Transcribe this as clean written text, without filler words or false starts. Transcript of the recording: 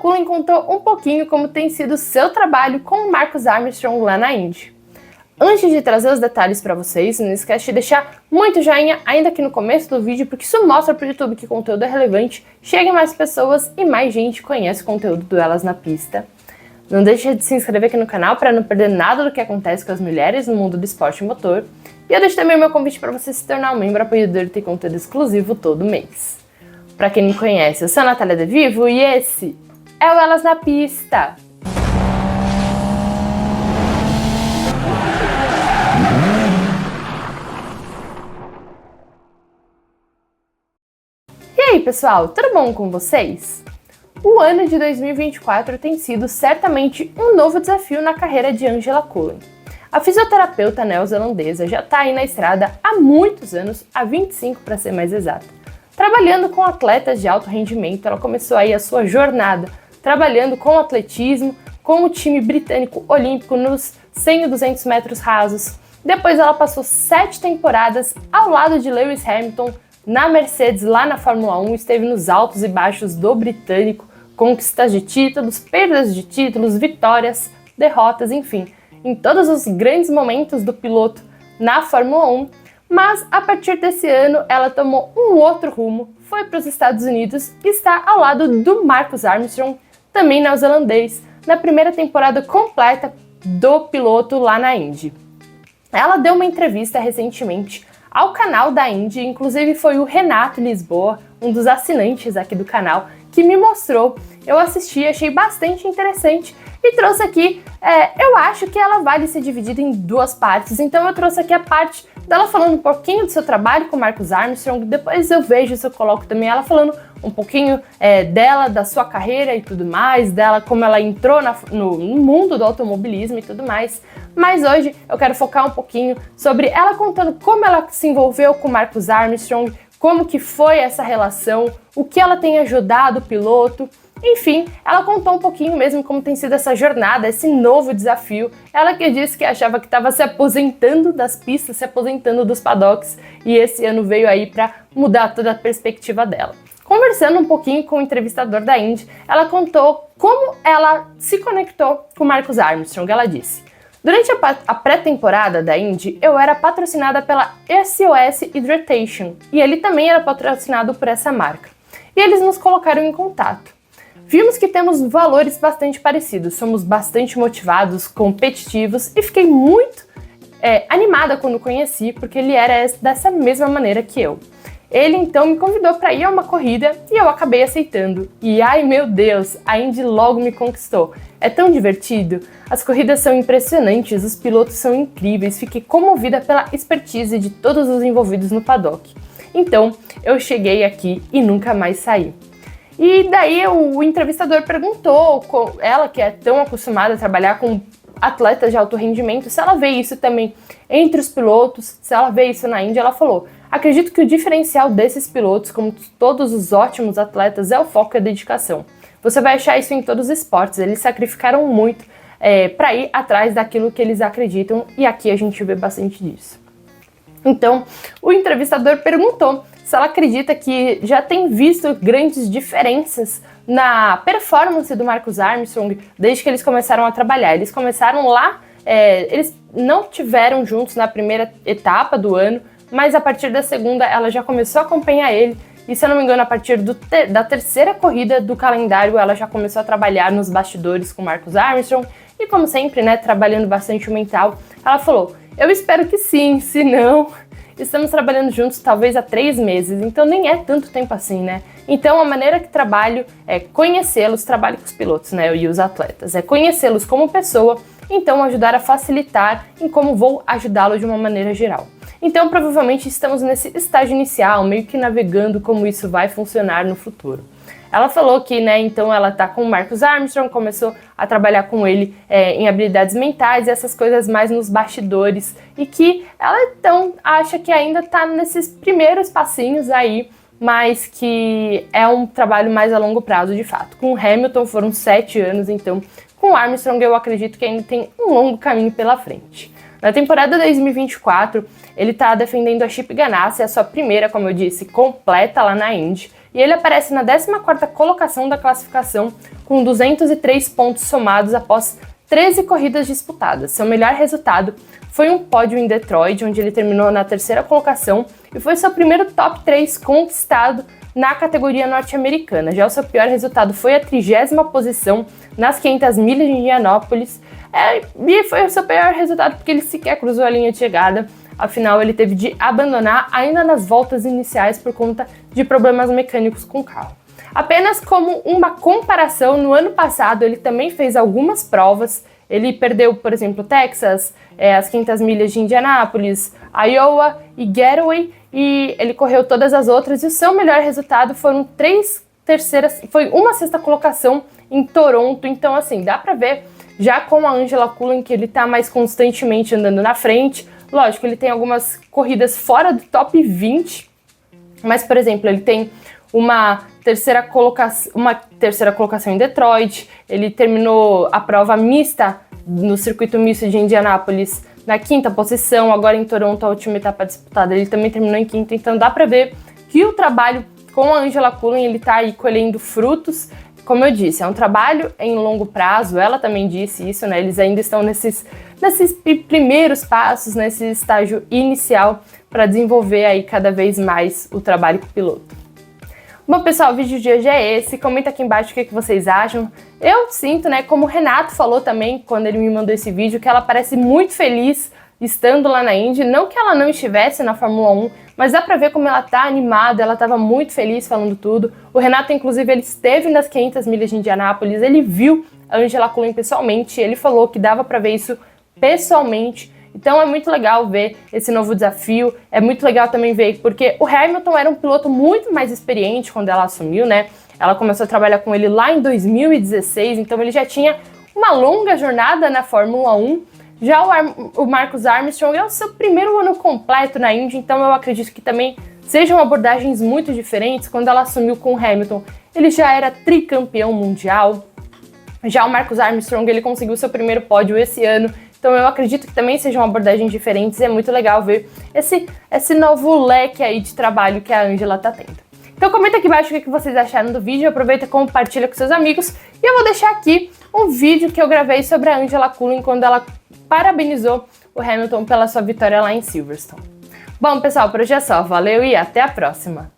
Cullen contou um pouquinho como tem sido o seu trabalho com o Marcus Armstrong lá na Indy. Antes de trazer os detalhes para vocês, não esquece de deixar muito joinha ainda aqui no começo do vídeo, porque isso mostra para o YouTube que o conteúdo é relevante, chegue mais pessoas e mais gente conhece o conteúdo do Elas na Pista. Não deixe de se inscrever aqui no canal para não perder nada do que acontece com as mulheres no mundo do esporte motor. E eu deixo também o meu convite para você se tornar um membro apoiador e ter conteúdo exclusivo todo mês. Para quem não me conhece, eu sou a Natália De Vivo e esse é o Elas na Pista. E aí, pessoal, tudo bom com vocês? O ano de 2024 tem sido certamente um novo desafio na carreira de Angela Cullen. A fisioterapeuta neozelandesa já está aí na estrada há muitos anos, há 25 para ser mais exata. Trabalhando com atletas de alto rendimento, ela começou aí a sua jornada, trabalhando com atletismo, com o time britânico olímpico nos 100 e 200 metros rasos. Depois ela passou 7 temporadas ao lado de Lewis Hamilton, na Mercedes, lá na Fórmula 1, esteve nos altos e baixos do britânico, conquistas de títulos, perdas de títulos, vitórias, derrotas, enfim, em todos os grandes momentos do piloto na Fórmula 1, mas a partir desse ano ela tomou um outro rumo, foi para os Estados Unidos e está ao lado do Marcus Armstrong, também neozelandês, na primeira temporada completa do piloto lá na Indy. Ela deu uma entrevista recentemente ao canal da Indy, inclusive foi o Renato Lisboa, um dos assinantes aqui do canal, que me mostrou. Eu assisti, achei bastante interessante e trouxe aqui, eu acho que ela vale ser dividida em duas partes, então eu trouxe aqui a parte dela falando um pouquinho do seu trabalho com o Marcus Armstrong, depois eu vejo se eu coloco também ela falando um pouquinho dela, da sua carreira e tudo mais, dela como ela entrou no mundo do automobilismo e tudo mais. Mas hoje eu quero focar um pouquinho sobre ela contando como ela se envolveu com o Marcus Armstrong, como que foi essa relação, o que ela tem ajudado o piloto. Enfim, ela contou um pouquinho mesmo como tem sido essa jornada, esse novo desafio. Ela que disse que achava que estava se aposentando das pistas, se aposentando dos paddocks, e esse ano veio aí para mudar toda a perspectiva dela. Conversando um pouquinho com o entrevistador da Indy, ela contou como ela se conectou com o Marcus Armstrong. Ela disse: durante a pré-temporada da Indy, eu era patrocinada pela SOS Hydration e ele também era patrocinado por essa marca. E eles nos colocaram em contato. Vimos que temos valores bastante parecidos, somos bastante motivados, competitivos e fiquei muito animada quando o conheci, porque ele era dessa mesma maneira que eu. Ele então me convidou para ir a uma corrida e eu acabei aceitando. E ai meu Deus, a Indy logo me conquistou. É tão divertido, as corridas são impressionantes, os pilotos são incríveis, fiquei comovida pela expertise de todos os envolvidos no paddock. Então, eu cheguei aqui e nunca mais saí. E daí o entrevistador perguntou, ela que é tão acostumada a trabalhar com atletas de alto rendimento, se ela vê isso também entre os pilotos, se ela vê isso na Indy. Ela falou: acredito que o diferencial desses pilotos, como todos os ótimos atletas, é o foco e a dedicação. Você vai achar isso em todos os esportes, eles sacrificaram muito para ir atrás daquilo que eles acreditam, e aqui a gente vê bastante disso. Então, o entrevistador perguntou se ela acredita que já tem visto grandes diferenças na performance do Marcus Armstrong desde que eles começaram a trabalhar. Eles começaram lá, eles não tiveram juntos na primeira etapa do ano, mas a partir da segunda ela já começou a acompanhar ele, e se eu não me engano, a partir da terceira corrida do calendário ela já começou a trabalhar nos bastidores com o Marcus Armstrong, e como sempre, né, trabalhando bastante o mental. Ela falou: eu espero que sim, se não, estamos trabalhando juntos talvez há 3 meses, então nem é tanto tempo assim, né? Então a maneira que trabalho é conhecê-los, trabalho com os pilotos, né, e os atletas, é conhecê-los como pessoa, então ajudar a facilitar em como vou ajudá-los de uma maneira geral. Então provavelmente estamos nesse estágio inicial, meio que navegando como isso vai funcionar no futuro. Ela falou que, né, então ela tá com o Marcus Armstrong, começou a trabalhar com ele em habilidades mentais e essas coisas mais nos bastidores, e que ela então acha que ainda tá nesses primeiros passinhos aí, mas que é um trabalho mais a longo prazo de fato. Com o Hamilton foram 7 anos, então com o Armstrong eu acredito que ainda tem um longo caminho pela frente. Na temporada 2024, ele está defendendo a Chip Ganassi, a sua primeira, como eu disse, completa lá na Indy, e ele aparece na 14ª colocação da classificação, com com 203 pontos somados após 13 corridas disputadas. Seu melhor resultado foi um pódio em Detroit, onde ele terminou na terceira colocação e foi seu primeiro top 3 conquistado na categoria norte-americana. Já o seu pior resultado foi a 30ª posição nas 500 milhas de Indianápolis, e foi o seu pior resultado porque ele sequer cruzou a linha de chegada. Afinal, ele teve de abandonar ainda nas voltas iniciais por conta de problemas mecânicos com o carro. Apenas como uma comparação, no ano passado ele também fez algumas provas. Ele perdeu, por exemplo, Texas, as 500 milhas de Indianápolis, Iowa e Gateway, e ele correu todas as outras, e o seu melhor resultado foram foi uma sexta colocação em Toronto. Então, assim, dá pra ver já com a Angela Cullen que ele tá mais constantemente andando na frente. Lógico, ele tem algumas corridas fora do top 20, mas, por exemplo, ele tem uma terceira colocação em Detroit, ele terminou a prova mista no circuito misto de Indianápolis na 5ª posição, agora em Toronto, a última etapa disputada, ele também terminou em 5º, então dá pra ver que o trabalho com a Angela Cullen, ele tá aí colhendo frutos. Como eu disse, é um trabalho em longo prazo, ela também disse isso, né? Eles ainda estão nesses primeiros passos, nesse estágio inicial para desenvolver aí cada vez mais o trabalho com o piloto. Bom, pessoal, o vídeo de hoje é esse. Comenta aqui embaixo o que vocês acham. Eu sinto, né, como o Renato falou também quando ele me mandou esse vídeo, que ela parece muito feliz estando lá na Indy. Não que ela não estivesse na Fórmula 1, mas dá pra ver como ela tá animada, ela tava muito feliz falando tudo. O Renato, inclusive, ele esteve nas 500 milhas de Indianápolis, ele viu a Angela Cullen pessoalmente, ele falou que dava pra ver isso pessoalmente. Então é muito legal ver esse novo desafio, é muito legal também ver, porque o Hamilton era um piloto muito mais experiente quando ela assumiu, né? Ela começou a trabalhar com ele lá em 2016, então ele já tinha uma longa jornada na Fórmula 1. Já o Marcus Armstrong é o seu primeiro ano completo na Indy, então eu acredito que também sejam abordagens muito diferentes. Quando ela assumiu com o Hamilton, ele já era tricampeão mundial. Já o Marcus Armstrong, ele conseguiu seu primeiro pódio esse ano, então eu acredito que também sejam abordagens diferentes e é muito legal ver esse novo leque aí de trabalho que a Angela tá tendo. Então comenta aqui embaixo o que vocês acharam do vídeo, aproveita e compartilha com seus amigos. E eu vou deixar aqui um vídeo que eu gravei sobre a Angela Cullen quando ela parabenizou o Hamilton pela sua vitória lá em Silverstone. Bom, pessoal, por hoje é só. Valeu e até a próxima!